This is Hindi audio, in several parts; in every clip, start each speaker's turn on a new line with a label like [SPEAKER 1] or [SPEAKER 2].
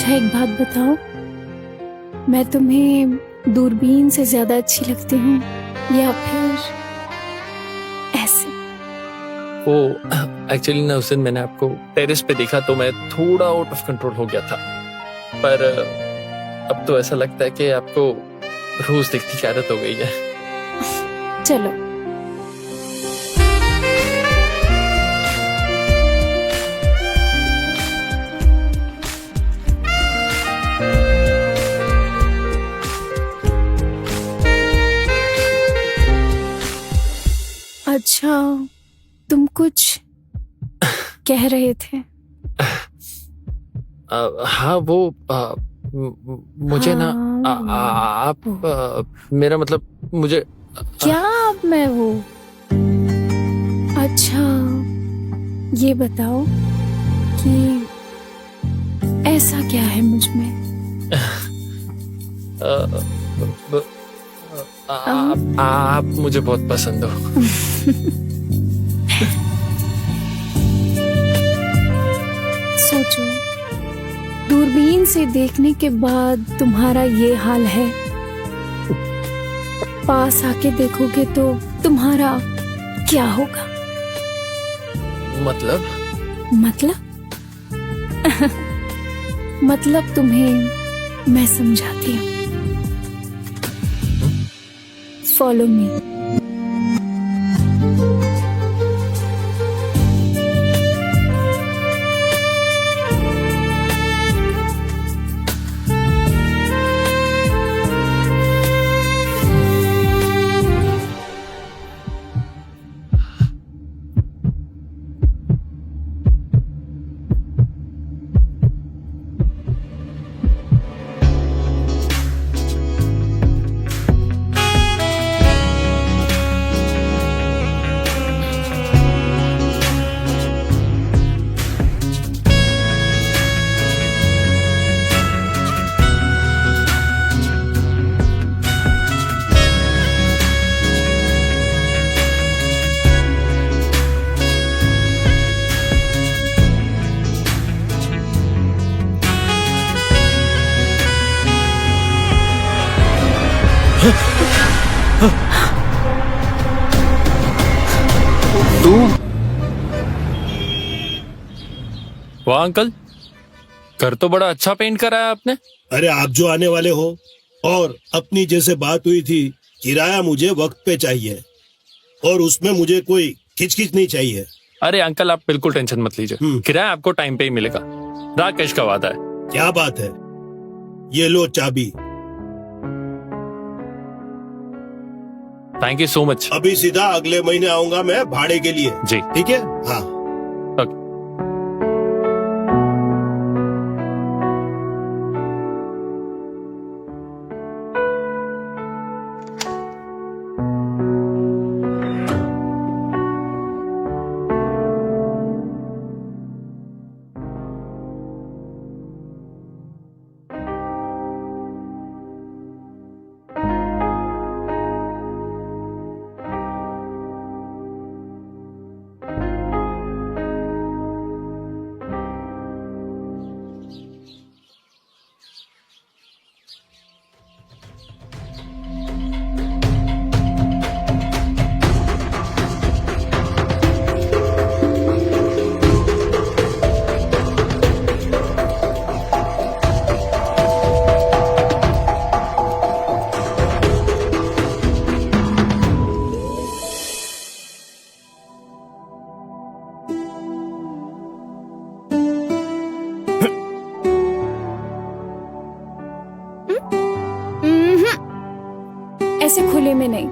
[SPEAKER 1] अच्छा एक बात बताओ, मैं तुम्हें दूरबीन से ज्यादा अच्छी लगती हूँ या फिर ऐसे?
[SPEAKER 2] वो एक्चुअली ना उस दिन मैंने आपको टेरेस पे देखा तो मैं थोड़ा आउट ऑफ कंट्रोल हो गया था, पर अब तो ऐसा लगता है कि आपको रोज दिखने की आदत हो गई है।
[SPEAKER 1] चलो अच्छा, तुम कुछ कह रहे थे?
[SPEAKER 2] हाँ वो मुझे ना आप मेरा मतलब मुझे
[SPEAKER 1] क्या अब मैं वो? अच्छा ये बताओ कि ऐसा क्या है मुझ में?
[SPEAKER 2] आप मुझे बहुत पसंद हो।
[SPEAKER 1] सोचो, दूरबीन से देखने के बाद तुम्हारा ये हाल है, पास आके देखोगे तो तुम्हारा क्या होगा?
[SPEAKER 2] मतलब
[SPEAKER 1] मतलब तुम्हें मैं समझाती हूँ। Follow me.
[SPEAKER 2] तू वाह अंकल, घर तो बड़ा अच्छा पेंट करा है आपने।
[SPEAKER 3] अरे आप जो आने वाले हो और अपनी जैसे बात हुई थी, किराया मुझे वक्त पे चाहिए और उसमें मुझे कोई खिचखिच नहीं चाहिए।
[SPEAKER 2] अरे अंकल आप बिल्कुल टेंशन मत लीजिए, किराया आपको टाइम पे ही मिलेगा। राकेश का वादा है।
[SPEAKER 3] क्या बात है, ये लो चाबी।
[SPEAKER 2] Thank you so much.
[SPEAKER 3] अभी सीधा अगले महीने आऊंगा मैं भाड़े के लिए।
[SPEAKER 2] जी
[SPEAKER 3] ठीक है। हाँ
[SPEAKER 2] ओके।
[SPEAKER 1] ऐसे खुले में नहीं,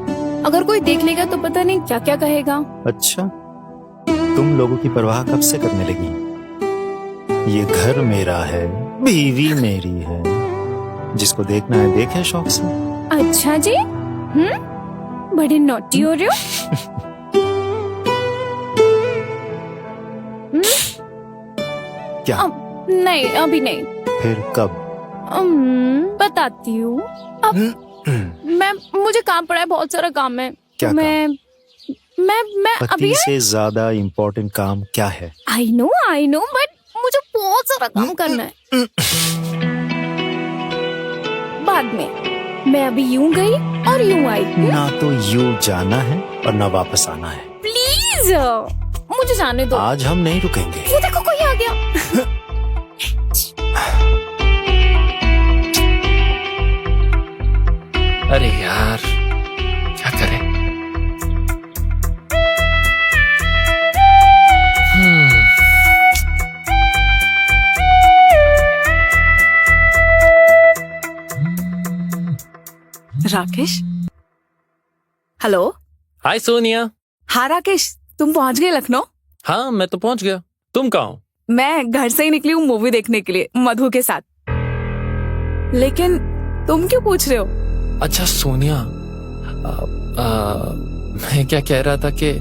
[SPEAKER 1] अगर कोई देख लेगा तो पता नहीं क्या क्या कहेगा।
[SPEAKER 4] अच्छा, तुम लोगों की परवाह कब से करने लगी? ये घर मेरा है, बीवी मेरी है, जिसको देखना है देखे शौक से।
[SPEAKER 1] अच्छा जी, बड़े नॉटी हो रहे हो।
[SPEAKER 4] क्या?
[SPEAKER 1] नहीं अभी नहीं।
[SPEAKER 4] फिर कब?
[SPEAKER 1] बताती हूँ। अब मुझे काम पड़ा है, बहुत सारा काम है।
[SPEAKER 4] क्या
[SPEAKER 1] मैं
[SPEAKER 4] पति
[SPEAKER 1] अभी
[SPEAKER 4] से ज्यादा इम्पोर्टेंट काम क्या है?
[SPEAKER 1] आई नो बट मुझे बहुत सारा काम करना है। बाद में। मैं अभी यूं गई और यूं आई।
[SPEAKER 4] ना तो यूं जाना है और ना वापस आना है।
[SPEAKER 1] प्लीज मुझे जाने दो।
[SPEAKER 4] आज हम नहीं रुकेंगे।
[SPEAKER 1] वो देखो कोई आ गया।
[SPEAKER 2] अरे यार क्या करें।
[SPEAKER 5] राकेश, हेलो।
[SPEAKER 2] हाय सोनिया।
[SPEAKER 5] हाँ राकेश, तुम पहुंच गए लखनऊ?
[SPEAKER 2] हाँ मैं तो पहुंच गया। तुम कहाँ हो? मैं
[SPEAKER 5] घर से ही निकली हूँ मूवी देखने के लिए मधु के साथ। लेकिन तुम क्यों पूछ रहे हो?
[SPEAKER 2] अच्छा सोनिया, मैं क्या कह रहा था कि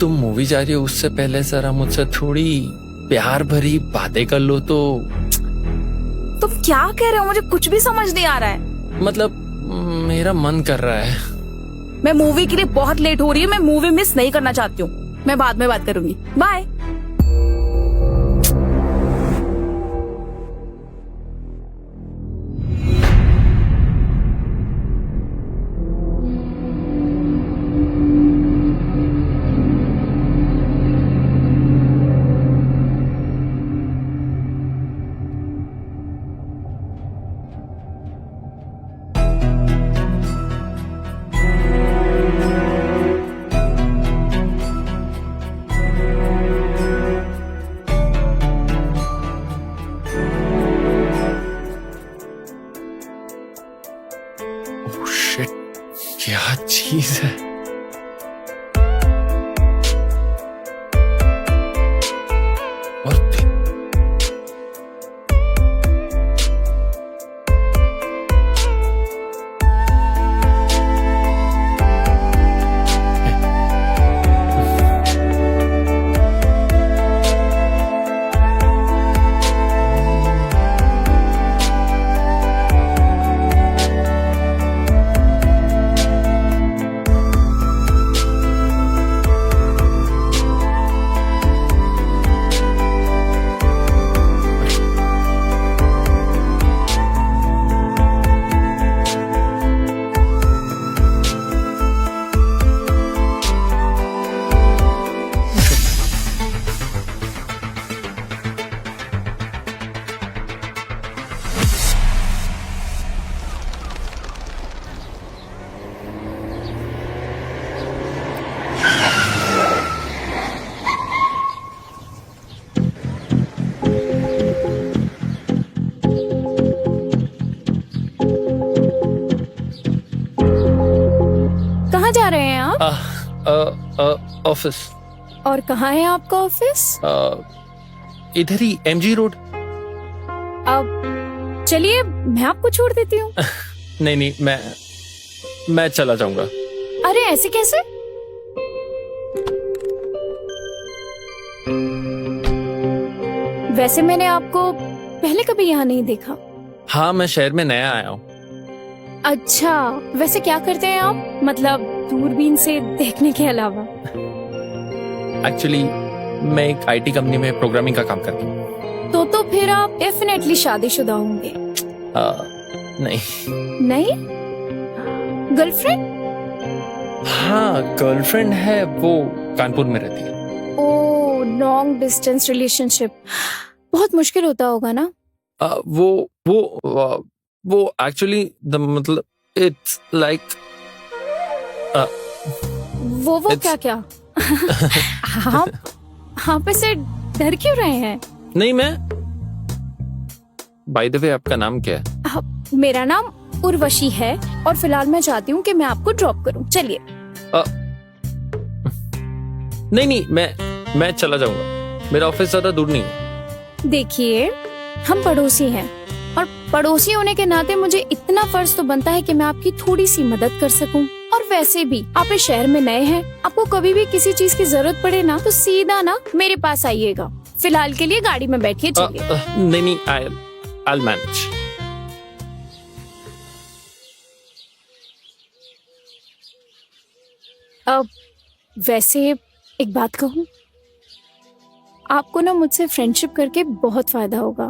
[SPEAKER 2] तुम मूवी जा रही हो उससे पहले जरा मुझसे थोड़ी प्यार भरी बातें कर लो तो।
[SPEAKER 5] तुम क्या कह रहे हो? मुझे कुछ भी समझ नहीं आ रहा है।
[SPEAKER 2] मतलब मेरा मन कर रहा है।
[SPEAKER 5] मैं मूवी के लिए बहुत लेट हो रही है। मैं मूवी मिस नहीं करना चाहती हूँ। मैं बाद में बात करूंगी। बाय।
[SPEAKER 2] शिट, क्या चीज है। और
[SPEAKER 1] कहाँ जा रहे हैं आप?
[SPEAKER 2] ऑफिस।
[SPEAKER 1] और कहाँ है आपका ऑफिस?
[SPEAKER 2] इधर ही MG रोड।
[SPEAKER 1] अब चलिए मैं आपको छोड़ देती हूँ।
[SPEAKER 2] नहीं नहीं, मैं चला जाऊंगा।
[SPEAKER 1] अरे ऐसे कैसे? वैसे मैंने आपको पहले कभी यहाँ नहीं देखा।
[SPEAKER 2] हाँ मैं शहर में नया आया हूँ।
[SPEAKER 1] अच्छा, वैसे क्या करते हैं आप? मतलब दूरबीन से देखने के अलावा?
[SPEAKER 2] एक्चुअली मैं एक IT कंपनी में प्रोग्रामिंग का काम करता हूँ।
[SPEAKER 1] तो फिर आप डेफिनेटली शादीशुदा होंगे।
[SPEAKER 2] नहीं।
[SPEAKER 1] नहीं? गर्लफ्रेंड?
[SPEAKER 2] हाँ गर्लफ्रेंड है, वो कानपुर में रहती है।
[SPEAKER 1] ओ, लॉन्ग डिस्टेंस रिलेशनशिप बहुत मुश्किल होता होगा ना?
[SPEAKER 2] वो एक्चुअली मतलब इट्स लाइक
[SPEAKER 1] वो क्या आप ऐसे डर क्यों रहे हैं?
[SPEAKER 2] नहीं मैं बाय द वे आपका नाम क्या है?
[SPEAKER 1] मेरा नाम उर्वशी है और फिलहाल मैं चाहती हूँ कि मैं आपको ड्रॉप करूँ। चलिए।
[SPEAKER 2] नहीं मैं चला जाऊंगा। मेरा ऑफिस ज्यादा दूर नहीं है।
[SPEAKER 1] देखिए हम पड़ोसी हैं और पड़ोसी होने के नाते मुझे इतना फर्ज तो बनता है कि मैं आपकी थोड़ी सी मदद कर सकूं। और वैसे भी आप इस शहर में नए हैं, आपको कभी भी किसी चीज की जरूरत पड़े ना तो सीधा ना मेरे पास आइएगा। फिलहाल के लिए गाड़ी में बैठिए। चलिए।
[SPEAKER 2] नहीं I'll manage।
[SPEAKER 1] अब वैसे एक बात कहूँ, आपको ना मुझसे फ्रेंडशिप करके बहुत फायदा होगा।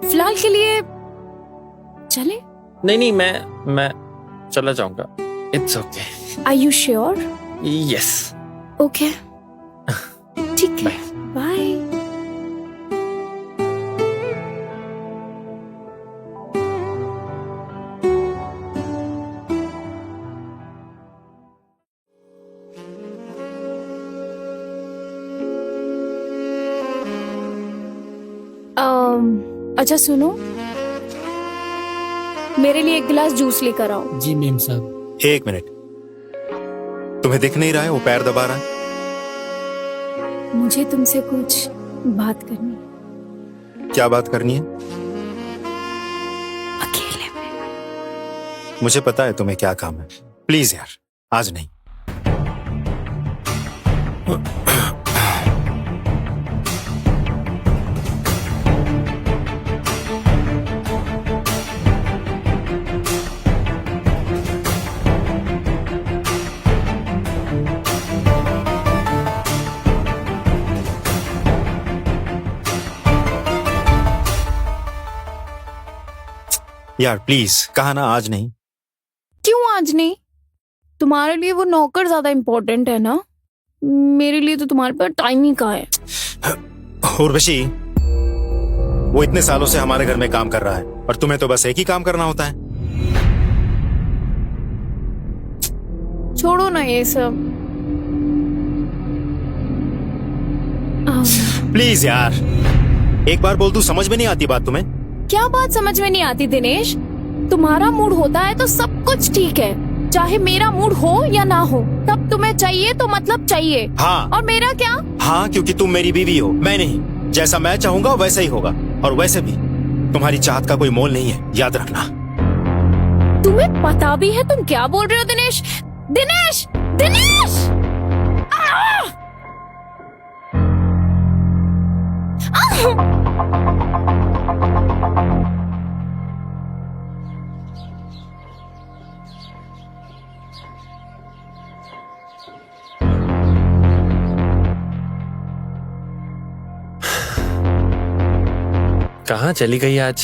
[SPEAKER 1] फिलहाल के लिए चले?
[SPEAKER 2] नहीं नहीं, मैं चला जाऊंगा। It's okay.
[SPEAKER 1] Are you sure?
[SPEAKER 2] Yes.
[SPEAKER 1] Okay, ठीक है, बाय। अच्छा सुनो, मेरे लिए एक गिलास जूस लेकर आओ।
[SPEAKER 6] जी मेम साहब।
[SPEAKER 4] एक मिनट, तुम्हें दिख नहीं रहा है वो पैर दबा रहा है?
[SPEAKER 1] मुझे तुमसे कुछ बात करनी है।
[SPEAKER 4] क्या बात करनी है?
[SPEAKER 1] अकेले में।
[SPEAKER 4] मुझे पता है तुम्हें क्या काम है। प्लीज यार, आज नहीं। यार प्लीज, कहा ना आज नहीं।
[SPEAKER 1] क्यों आज नहीं? तुम्हारे लिए वो नौकर ज्यादा इम्पोर्टेंट है ना, मेरे लिए तो तुम्हारे पास टाइम ही कहाँ है।
[SPEAKER 4] उर्वशी, वो इतने सालों से हमारे घर में काम कर रहा है और तुम्हें तो बस एक ही काम करना होता है।
[SPEAKER 1] छोड़ो ना ये सब।
[SPEAKER 4] प्लीज यार, एक बार बोल, तू समझ में नहीं आती बात तुम्हें?
[SPEAKER 1] क्या बात समझ में नहीं आती दिनेश? तुम्हारा मूड होता है तो सब कुछ ठीक है, चाहे मेरा मूड हो या ना हो, तब तुम्हें चाहिए तो मतलब चाहिए।
[SPEAKER 4] हाँ।
[SPEAKER 1] और मेरा क्या?
[SPEAKER 4] हाँ, क्योंकि तुम मेरी बीवी हो, मैं नहीं। जैसा मैं चाहूंगा वैसा ही होगा। और वैसे भी तुम्हारी चाहत का कोई मोल नहीं है, याद रखना।
[SPEAKER 1] तुम्हें पता भी है तुम क्या बोल रहे हो दिनेश? दिनेश, दिनेश!
[SPEAKER 2] कहाँ चली गई आज?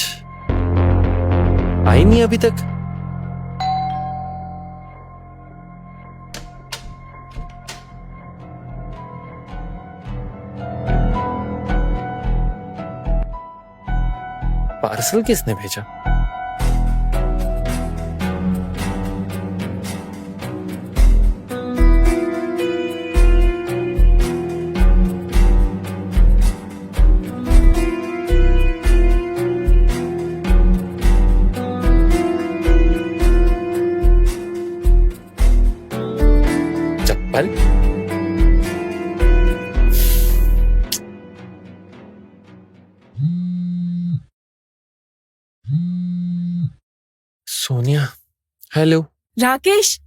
[SPEAKER 2] आई नहीं अभी तक। पार्सल किसने भेजा? चप्पल? सोनिया, हेलो।
[SPEAKER 5] राकेश,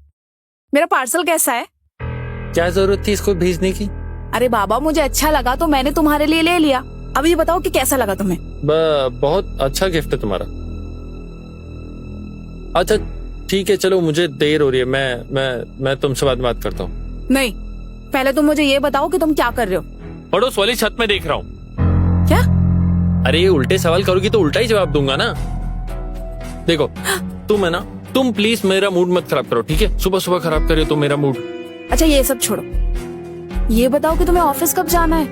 [SPEAKER 5] मेरा पार्सल कैसा है?
[SPEAKER 2] क्या जरूरत थी इसको भेजने की?
[SPEAKER 5] अरे बाबा, मुझे अच्छा लगा तो मैंने तुम्हारे लिए ले लिया। अब ये बताओ कि कैसा लगा तुम्हें?
[SPEAKER 2] बहुत अच्छा गिफ्ट है तुम्हारा। अच्छा ठीक है, चलो मुझे देर हो रही है, मैं तुमसे बाद में बात करता हूँ।
[SPEAKER 5] नहीं, पहले तुम मुझे ये बताओ कि तुम क्या कर रहे हो?
[SPEAKER 2] पड़ोस वाली छत में देख रहा हूँ।
[SPEAKER 5] क्या?
[SPEAKER 2] अरे ये उल्टे सवाल करोगी तो उल्टा ही जवाब दूंगा ना। देखो, तुम है ना, तुम प्लीज मेरा मूड मत खराब करो, ठीक है? सुबह सुबह खराब करे तो मेरा मूड।
[SPEAKER 5] अच्छा ये सब छोड़ो, ये बताओ कि तुम्हें ऑफिस कब जाना है?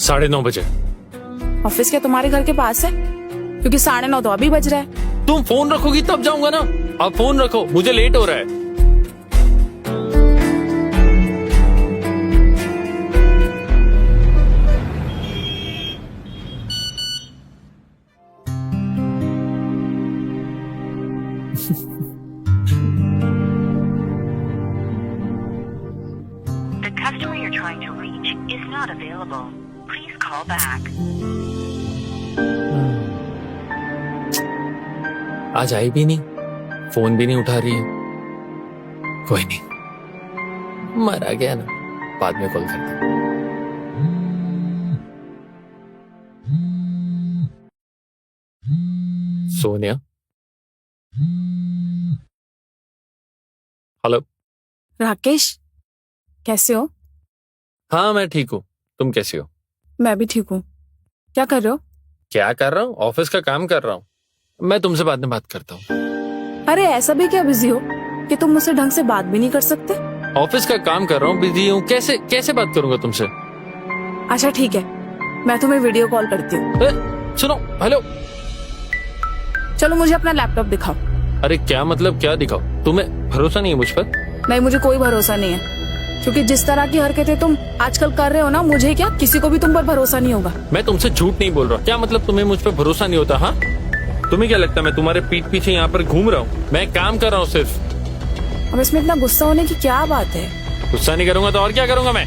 [SPEAKER 2] 9:30 बजे।
[SPEAKER 5] ऑफिस क्या तुम्हारे घर के पास है? क्योंकि 9:30 तो अभी बज रहा है।
[SPEAKER 2] तुम फोन रखोगी तब जाऊंगा ना। अब फोन रखो, मुझे लेट हो रहा है।
[SPEAKER 7] The customer you're trying to reach is not available. Please call back.
[SPEAKER 2] आज आई भी नहीं, फोन भी नहीं उठा रही है। कोई नहीं, मरा गया ना, बाद में कॉल करता हूँ। सोनिया, हेलो।
[SPEAKER 5] राकेश, कैसे हो?
[SPEAKER 2] हाँ मैं ठीक हूँ, तुम कैसी हो?
[SPEAKER 5] मैं भी ठीक हूँ। क्या कर रहे हो?
[SPEAKER 2] क्या कर रहा हूँ? ऑफिस का काम कर रहा हूँ। मैं तुमसे बाद में बात करता हूँ।
[SPEAKER 5] अरे ऐसा भी क्या बिजी हो कि तुम मुझसे ढंग से बात भी नहीं कर सकते?
[SPEAKER 2] ऑफिस का काम कर रहा हूँ, बिजी हूँ, कैसे कैसे बात करूंगा तुमसे?
[SPEAKER 5] अच्छा ठीक है, मैं तुम्हें वीडियो कॉल करती हूँ।
[SPEAKER 2] सुनो, हेलो।
[SPEAKER 5] चलो मुझे अपना लैपटॉप दिखाओ।
[SPEAKER 2] अरे क्या मतलब, क्या दिखाओ? तुम्हें भरोसा नहीं है मुझ पर?
[SPEAKER 5] नहीं, मुझे कोई भरोसा नहीं है, क्योंकि जिस तरह की हरकतें तुम आजकल कर रहे हो ना, मुझे क्या किसी को भी तुम पर भरोसा नहीं होगा।
[SPEAKER 2] मैं तुमसे झूठ नहीं बोल रहा। क्या मतलब तुम्हें मुझ पर भरोसा नहीं होता? हाँ, तुम्हें क्या लगता है मैं तुम्हारे पीठ पीछे यहाँ पर घूम रहा हूँ? मैं काम कर रहा हूँ सिर्फ।
[SPEAKER 5] अब इसमें इतना गुस्सा होने की क्या बात है?
[SPEAKER 2] गुस्सा नहीं करूंगा तो और क्या करूंगा मैं?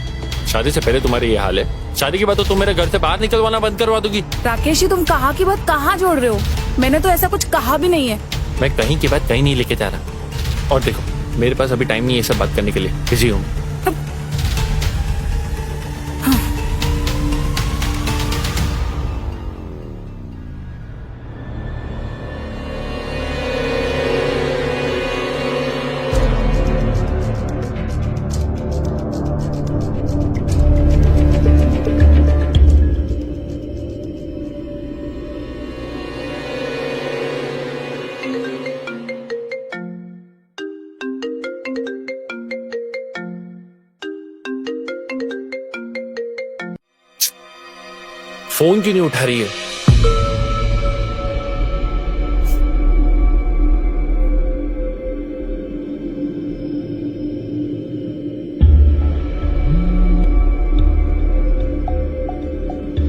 [SPEAKER 2] शादी से पहले तुम्हारी ये हाल है, शादी के बाद तो तुम मेरे घर से बाहर निकलवाना बंद करवा दोगी।
[SPEAKER 5] राकेश जी, तुम कहाँ की बात कहाँ जोड़ रहे हो? मैंने तो ऐसा कुछ कहा भी नहीं है।
[SPEAKER 2] मैं कहीं की बात कहीं नहीं लेके जा रहा। और देखो, मेरे पास अभी टाइम नहीं है ये सब बात करने के लिए, बिजी हूँ। फोन क्यों नहीं उठा रही है?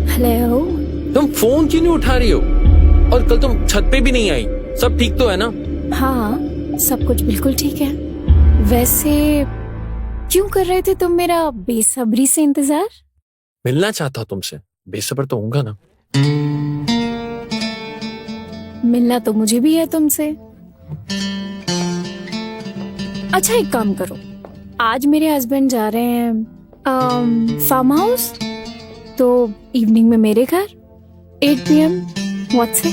[SPEAKER 1] हेलो।
[SPEAKER 2] तुम फोन क्यों नहीं उठा रही हो? और कल तुम छत पे भी नहीं आई, सब ठीक तो है ना?
[SPEAKER 1] हाँ, सब कुछ बिल्कुल ठीक है। वैसे क्यों कर रहे थे तुम मेरा बेसब्री से इंतजार?
[SPEAKER 2] मिलना चाहता हूँ तुमसे, बेसब्र तो होऊंगा ना।
[SPEAKER 1] मिलना तो मुझे भी है तुमसे। अच्छा एक काम करो, आज मेरे हस्बैंड जा रहे हैं फार्म हाउस, तो इवनिंग में मेरे घर 8 PM। व्हाट से?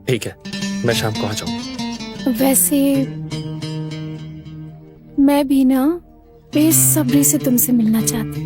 [SPEAKER 2] ठीक है, मैं शाम को आ जाऊंगा।
[SPEAKER 1] वैसे मैं भी ना बेसब्री से तुमसे मिलना चाहती हूँ।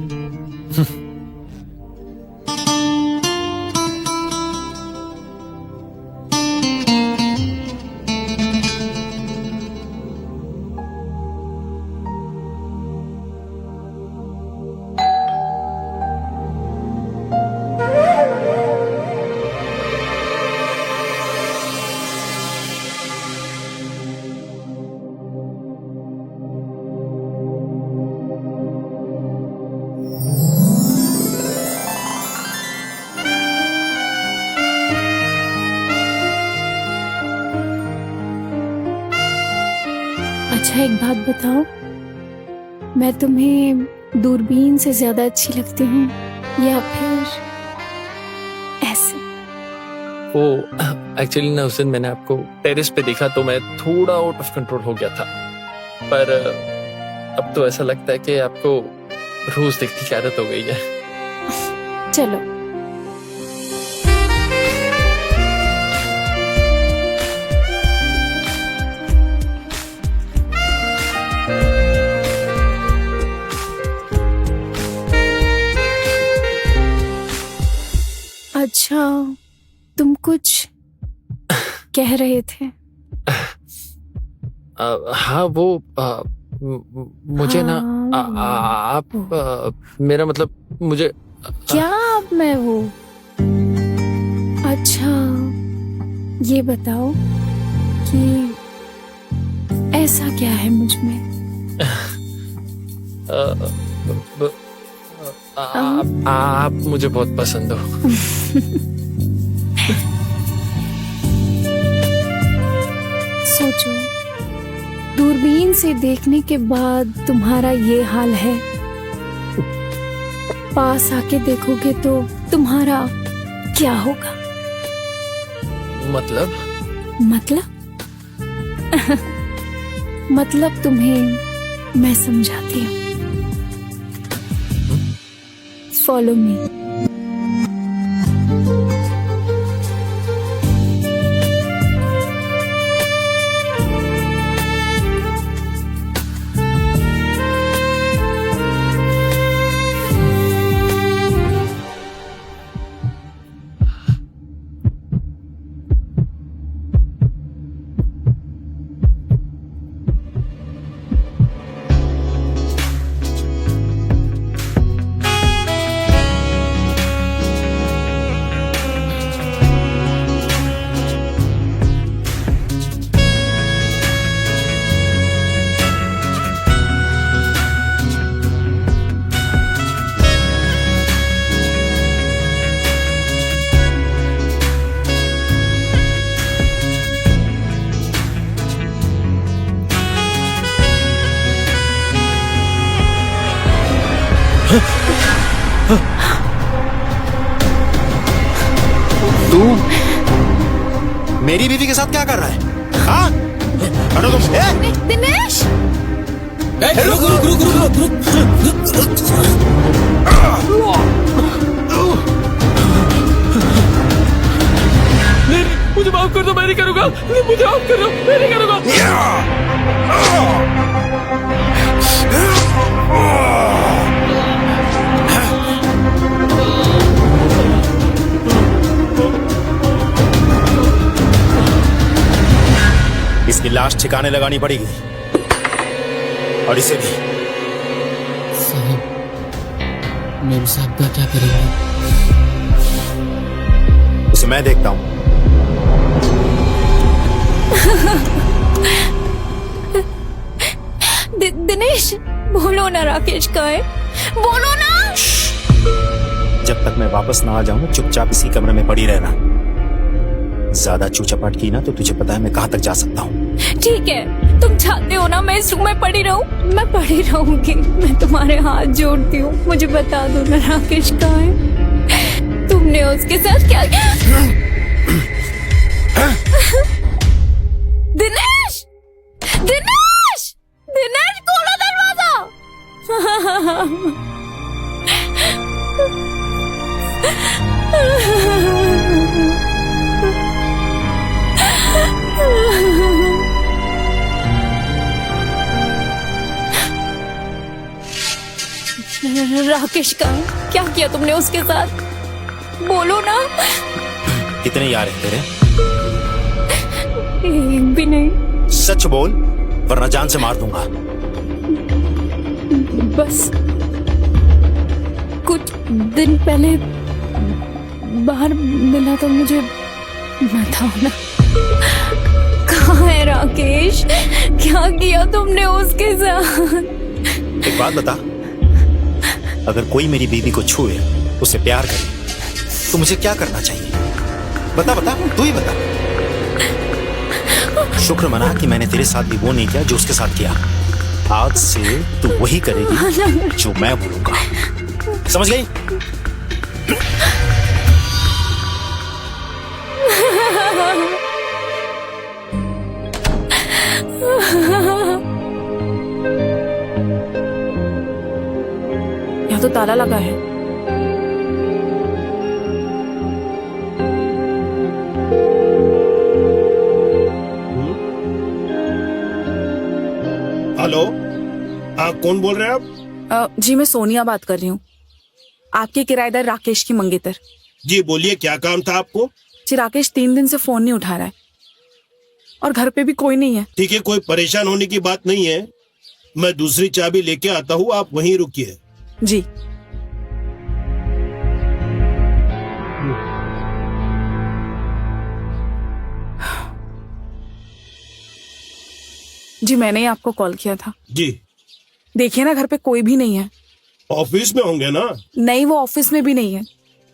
[SPEAKER 1] अच्छा एक बात बताओ, मैं तुम्हें दूरबीन से ज्यादा अच्छी लगती हूँ या फिर ऐसे?
[SPEAKER 2] वो एक्चुअली ना उस दिन मैंने आपको टेरेस पे देखा तो मैं थोड़ा आउट ऑफ कंट्रोल हो गया था, पर अब तो ऐसा लगता है कि आपको रोज देखने की आदत हो गई है।
[SPEAKER 1] चलो अच्छा, तुम कुछ कह रहे थे?
[SPEAKER 2] हाँ वो मुझे ना आप मेरा मतलब मुझे
[SPEAKER 1] क्या अब मैं वो? अच्छा ये बताओ कि ऐसा क्या है मुझ में?
[SPEAKER 2] आप मुझे बहुत पसंद हो।
[SPEAKER 1] सोचो, दूरबीन से देखने के बाद तुम्हारा ये हाल है, पास आके देखोगे तो तुम्हारा क्या होगा?
[SPEAKER 2] मतलब
[SPEAKER 1] मतलब तुम्हें मैं समझाती हूँ। Follow me.
[SPEAKER 4] तू मेरी बीवी के साथ क्या कर रहा है? हाँ? हटो तुम।
[SPEAKER 1] दिनेश,
[SPEAKER 3] रुक रुक रुक रुक रुक
[SPEAKER 2] नहीं, मुझे माफ कर दो, मैं नहीं करूंगा। नहीं, मुझे माफ कर दो, मैं नहीं करूंगा।
[SPEAKER 4] इसकी लाश ठिकाने लगानी पड़ेगी और इसे भी।
[SPEAKER 6] मेम साहब का क्या करेंगे?
[SPEAKER 4] उसे मैं देखता हूं।
[SPEAKER 1] दिनेश, बोलो ना राकेश का है, बोलो ना।
[SPEAKER 4] जब तक मैं वापस ना आ जाऊं चुपचाप इसी कमरे में पड़ी रहना। ज्यादा चूचपाट की ना तो तुझे पता है मैं कहां तक जा सकता हूं।
[SPEAKER 1] ठीक है, तुम चाहते हो ना मैं इस रूम में पड़ी रहूं, मैं पड़ी रहूंगी। मैं तुम्हारे हाथ जोड़ती हूँ, मुझे बता दो ना राकेश कहाँ है। तुमने उसके साथ क्या दिनेश, दिनेश, दिनेश, खोलो दरवाजा। राकेश का क्या किया तुमने उसके साथ? बोलो ना।
[SPEAKER 4] कितने यार हैं तेरे?
[SPEAKER 1] एक भी नहीं।
[SPEAKER 4] सच बोल वरना जान से मार दूंगा।
[SPEAKER 1] बस कुछ दिन पहले बाहर मिला तो मुझे बताओ ना, कहाँ है राकेश? क्या किया तुमने उसके साथ?
[SPEAKER 4] एक बात बता, अगर कोई मेरी बीवी को छुए, उसे प्यार करे, तो मुझे क्या करना चाहिए? बता बता, तू ही बता। शुक्र मना कि मैंने तेरे साथ भी वो नहीं किया जो उसके साथ किया। आज से तू वही करेगी जो मैं बोलूंगा, समझ गई?
[SPEAKER 5] यहाँ तो ताला लगा है।
[SPEAKER 3] हेलो, हाँ कौन बोल रहे हैं आप?
[SPEAKER 5] जी मैं सोनिया बात कर रही हूँ, आपके किराएदार राकेश की मंगेतर।
[SPEAKER 3] जी बोलिए, क्या काम था आपको?
[SPEAKER 5] जी राकेश 3 दिन से फोन नहीं उठा रहा है और घर पे भी कोई नहीं है।
[SPEAKER 3] ठीक है, कोई परेशान होने की बात नहीं है, मैं दूसरी चाबी लेके आता हूँ, आप वहीं रुकिए।
[SPEAKER 5] जी जी मैंने ही आपको कॉल किया था।
[SPEAKER 3] जी
[SPEAKER 5] देखिए ना, घर पे कोई भी नहीं है।
[SPEAKER 3] ऑफिस में होंगे ना?
[SPEAKER 5] नहीं, वो ऑफिस में भी नहीं है।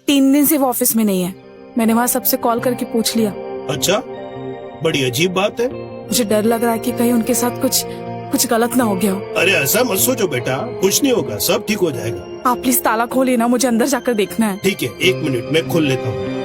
[SPEAKER 5] 3 दिन से वो ऑफिस में नहीं है। मैंने वहां सबसे कॉल करके पूछ लिया।
[SPEAKER 3] अच्छा, बड़ी अजीब बात है।
[SPEAKER 5] मुझे डर लग रहा है कि कहीं उनके साथ कुछ गलत ना हो गया हो।
[SPEAKER 3] अरे ऐसा मत सोचो बेटा, कुछ नहीं होगा, सब ठीक हो जाएगा।
[SPEAKER 5] आप प्लीज ताला खोलिए ना, मुझे अंदर जाकर देखना है।
[SPEAKER 3] ठीक है, 1 मिनट में खोल लेता हूँ।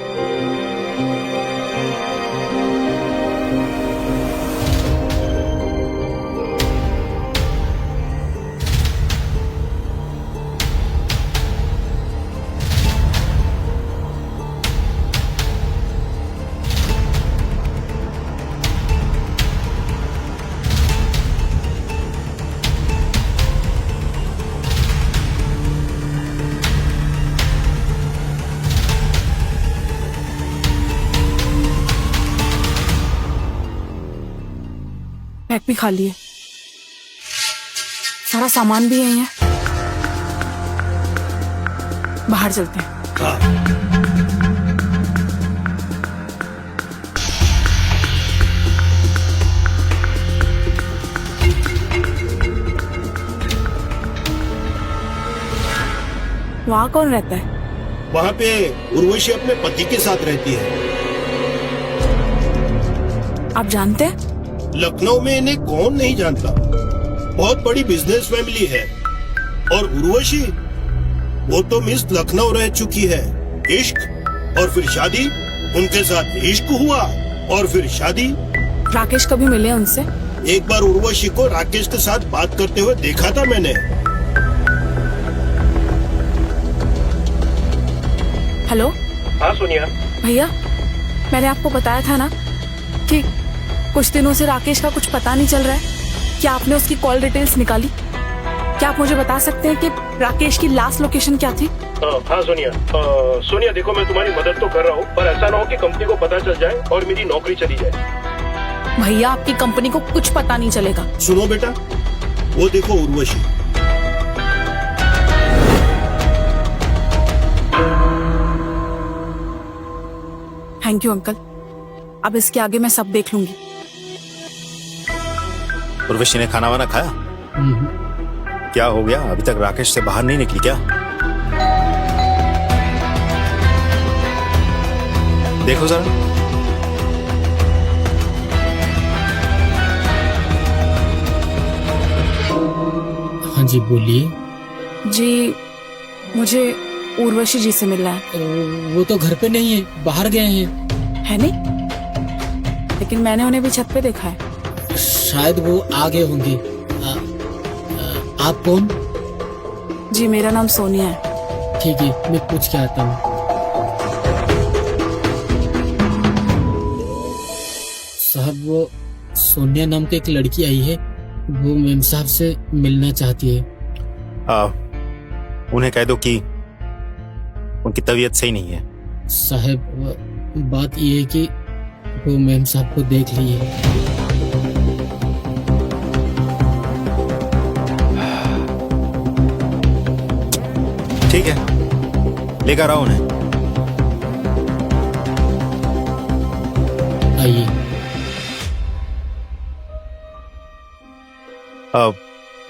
[SPEAKER 5] बैग भी खाली है, सारा सामान भी यही है। बाहर चलते हैं।
[SPEAKER 3] हाँ।
[SPEAKER 5] वहाँ कौन रहता है?
[SPEAKER 3] वहाँ पे उर्वशी अपने पति के साथ रहती है।
[SPEAKER 5] आप जानते हैं?
[SPEAKER 3] लखनऊ में इन्हें कौन नहीं जानता, बहुत बड़ी बिजनेस फैमिली है। और उर्वशी वो तो मिस लखनऊ रह चुकी है। इश्क और फिर शादी, उनके साथ इश्क हुआ और फिर शादी।
[SPEAKER 5] राकेश कभी मिले हैं उनसे?
[SPEAKER 3] एक बार उर्वशी को राकेश के साथ बात करते हुए देखा था मैंने।
[SPEAKER 5] हेलो।
[SPEAKER 3] हाँ सोनिया।
[SPEAKER 5] भैया, मैंने आपको बताया था ना कि कुछ दिनों से राकेश का कुछ पता नहीं चल रहा है। क्या आपने उसकी कॉल डिटेल्स निकाली? क्या आप मुझे बता सकते हैं कि राकेश की लास्ट लोकेशन क्या थी?
[SPEAKER 3] हाँ सोनिया। सोनिया देखो, मैं तुम्हारी मदद तो कर रहा हूँ, पर ऐसा ना हो कि कंपनी को पता चल जाए और मेरी नौकरी चली जाए।
[SPEAKER 5] भैया, आपकी कंपनी को कुछ पता नहीं चलेगा।
[SPEAKER 3] सुनो बेटा, वो देखो उर्वशी।
[SPEAKER 5] थैंक यू अंकल, अब इसके आगे मैं सब देख लूंगी।
[SPEAKER 4] उर्वशी ने खाना वाना खाया? क्या हो गया, अभी तक राकेश से बाहर नहीं निकली क्या? देखो जरा।
[SPEAKER 6] हाँ जी बोलिए।
[SPEAKER 5] जी, मुझे उर्वशी जी से मिलना है।
[SPEAKER 6] वो तो घर पे नहीं है, बाहर गए हैं।
[SPEAKER 5] है नहीं? लेकिन मैंने उन्हें भी छत पे देखा है।
[SPEAKER 6] शायद वो आ गए होंगे। आप कौन?
[SPEAKER 5] जी, मेरा नाम सोनिया है।
[SPEAKER 6] ठीक है, मैं पूछ के आता हूँ। साहब, वो सोनिया नाम की एक लड़की आई है, वो मेम साहब से मिलना चाहती है।
[SPEAKER 4] उन्हें कह दो कि उनकी तबीयत सही नहीं है।
[SPEAKER 6] साहब, बात ये है कि वो मेम साहब को देख लिए।
[SPEAKER 4] ठीक है, लेकर आओ उन्हें।
[SPEAKER 6] आइए।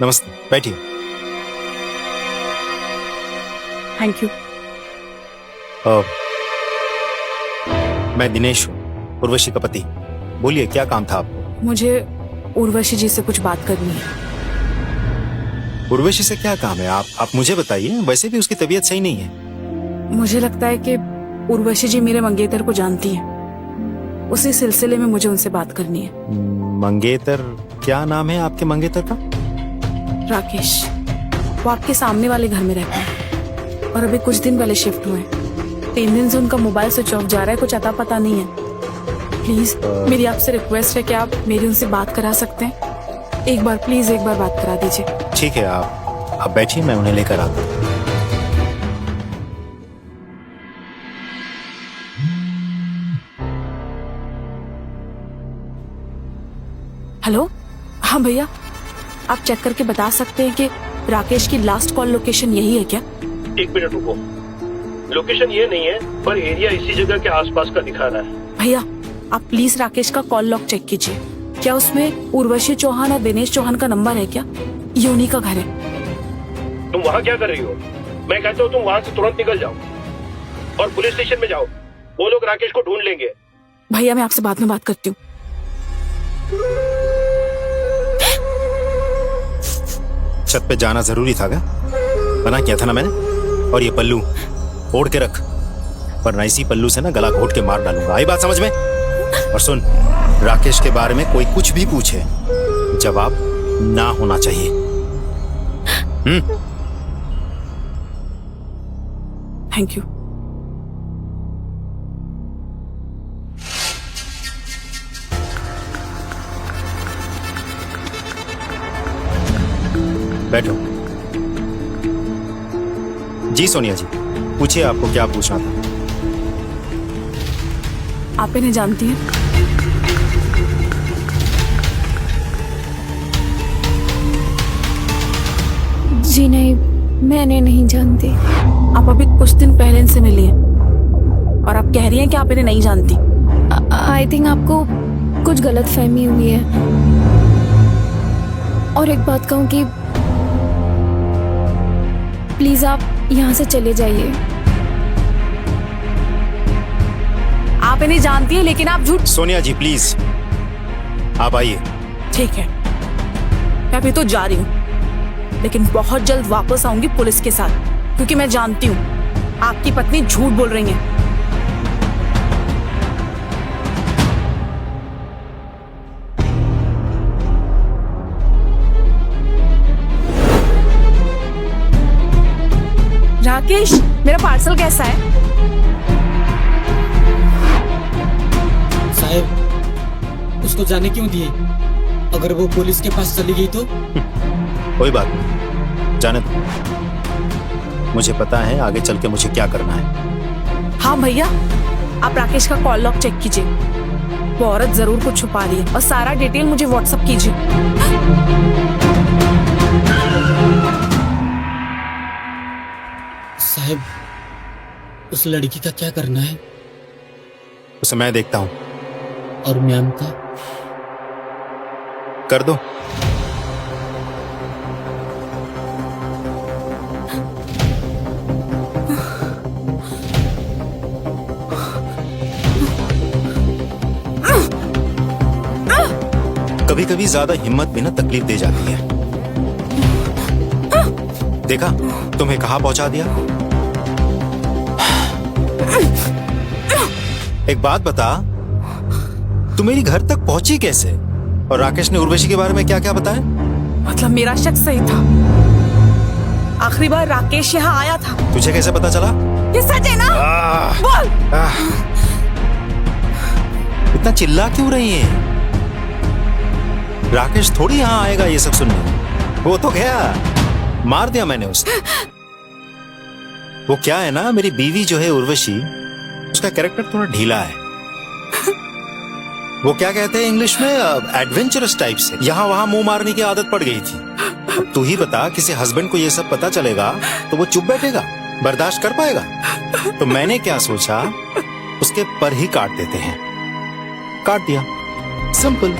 [SPEAKER 4] नमस्ते, बैठिए।
[SPEAKER 5] Thank you.
[SPEAKER 4] मैं दिनेश हूँ, उर्वशी का पति। बोलिए, क्या काम था आपको?
[SPEAKER 5] मुझे उर्वशी जी से कुछ बात करनी है।
[SPEAKER 4] उर्वशी से क्या काम है? आप मुझे बताइए। वैसे भी उसकी तबीयत सही नहीं है।
[SPEAKER 5] मुझे लगता है कि उर्वशी जी मेरे मंगेतर को जानती हैं। उसी सिलसिले में मुझे उनसे बात करनी है।
[SPEAKER 4] मंगेतर? क्या नाम है आपके मंगेतर का?
[SPEAKER 5] राकेश। वो आपके सामने वाले घर में रहता है और अभी कुछ दिन पहले शिफ्ट हुए। 3 दिन से उनका मोबाइल स्विच ऑफ जा रहा है, कुछ अता पता नहीं है। प्लीज मेरी आपसे रिक्वेस्ट है कि आप मेरी उनसे बात करा सकते हैं। एक बार प्लीज, एक बार बात करा दीजिए।
[SPEAKER 4] ठीक है, आप बैठिए, मैं उन्हें लेकर आता हूँ।
[SPEAKER 5] हेलो। हाँ भैया, आप चेक करके बता सकते हैं कि राकेश की लास्ट कॉल लोकेशन यही है क्या?
[SPEAKER 3] 1 मिनट रुको। लोकेशन ये नहीं है, पर एरिया इसी जगह के आसपास का दिखा रहा है।
[SPEAKER 5] भैया, आप प्लीज राकेश का कॉल लॉग चेक कीजिए। क्या उसमें उर्वशी चौहान और दिनेश चौहान का नंबर है क्या? ये उन्हीं का घर है।
[SPEAKER 3] तुम वहाँ क्या कर रही हो? मैं कहता हूँ तुम वहाँ से तुरंत निकल जाओ और पुलिस स्टेशन में जाओ। वो लोग राकेश को ढूंढ लेंगे।
[SPEAKER 5] भैया, मैं आपसे बाद में बात करती हूँ।
[SPEAKER 4] छत पे जाना जरूरी था क्या? मना किया था ना मैंने। और ये पल्लू ओढ़ के रख, वरना इसी पल्लू से ना गला घोट के मार डालूंगा। आई बात समझ में? और सुन, राकेश के बारे में कोई कुछ भी पूछे, जवाब ना होना चाहिए।
[SPEAKER 5] Thank you.
[SPEAKER 4] बैठो। जी सोनिया जी, पूछिए, आपको क्या पूछना था?
[SPEAKER 5] आप इन्हें जानती हैं?
[SPEAKER 1] जी नहीं, मैंने नहीं जानती।
[SPEAKER 5] आप अभी कुछ दिन पहले इनसे मिली हैं और आप कह रही हैं कि आप इन्हें नहीं जानती।
[SPEAKER 1] आई थिंक आपको कुछ गलत फहमी हुई है। और एक बात कहूँ कि प्लीज आप यहाँ से चले जाइए।
[SPEAKER 5] आप इन्हें जानती हैं, लेकिन आप झूठ।
[SPEAKER 4] सोनिया जी प्लीज, आप आइए।
[SPEAKER 5] ठीक है, मैं अभी तो जा रही हूँ, लेकिन बहुत जल्द वापस आऊंगी पुलिस के साथ। क्योंकि मैं जानती हूँ आपकी पत्नी झूठ बोल रही है। राकेश, मेरा पार्सल कैसा है?
[SPEAKER 6] साहब, उसको जाने क्यों दिए? अगर वो पुलिस के पास चली गई तो?
[SPEAKER 4] कोई बात नहीं, जाने दो। मुझे पता है आगे चल के मुझे क्या करना है।
[SPEAKER 5] हाँ भैया, आप राकेश का कॉल लॉग चेक कीजिए। वो औरत जरूर कुछ छुपा रही है और सारा डिटेल मुझे व्हाट्सएप कीजिए।
[SPEAKER 6] साहब, उस लड़की का क्या करना है?
[SPEAKER 4] उसे मैं देखता हूँ।
[SPEAKER 6] और मैम का?
[SPEAKER 4] कर दो। कभी कभी ज्यादा हिम्मत भी ना तकलीफ दे जाती है। देखा, तुम्हें कहाँ पहुंचा दिया। एक बात बता, तू मेरी घर तक पहुंची कैसे? और राकेश ने उर्वशी के बारे में क्या क्या बताया?
[SPEAKER 5] मतलब मेरा शक सही था। आखिरी बार राकेश यहाँ आया था।
[SPEAKER 4] तुझे कैसे पता चला?
[SPEAKER 5] ये सच है ना? बोल।
[SPEAKER 4] इतना चिल्ला क्यों रही है? राकेश थोड़ी यहाँ आएगा ये सब सुनने। वो तो गया, मार दिया मैंने उसे। वो क्या है ना, मेरी बीवी जो है उर्वशी, उसका कैरेक्टर थोड़ा ढीला है। वो क्या कहते हैं इंग्लिश में, एडवेंचरस टाइप से। यहाँ वहां मुंह मारने की आदत पड़ गई थी। अब तू ही बता, किसी हस्बैंड को ये सब पता चलेगा तो वो चुप बैठेगा, बर्दाश्त कर पाएगा? तो मैंने क्या सोचा, उसके पर ही काट देते हैं। काट दिया, सिंपल।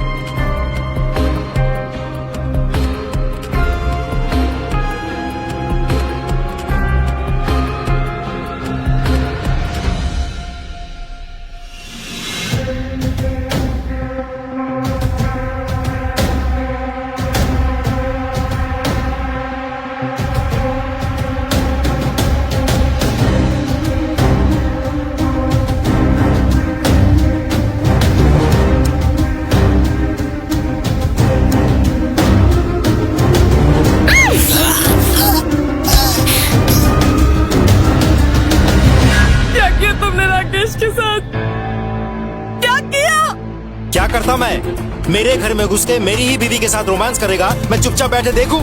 [SPEAKER 4] क्या करता मैं? मेरे घर में घुस के मेरी ही बीवी के साथ रोमांस करेगा, मैं चुपचाप बैठे देखूं?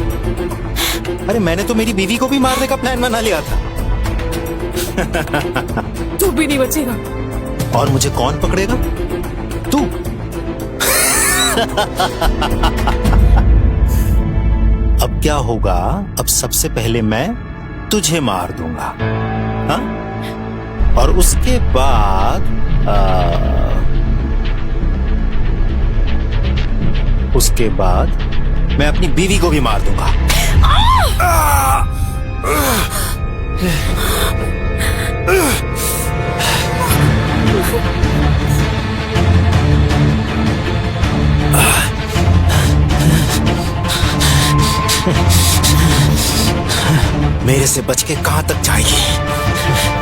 [SPEAKER 4] अरे मैंने तो मेरी बीवी को भी मारने का प्लान बना लिया था।
[SPEAKER 5] तू भी नहीं बचेगा।
[SPEAKER 4] और मुझे कौन पकड़ेगा? तू। अब क्या होगा? अब सबसे पहले मैं तुझे मार दूंगा, हाँ? और उसके बाद मैं अपनी बीवी को भी मार दूंगा। मेरे से बच के कहां तक जाएगी?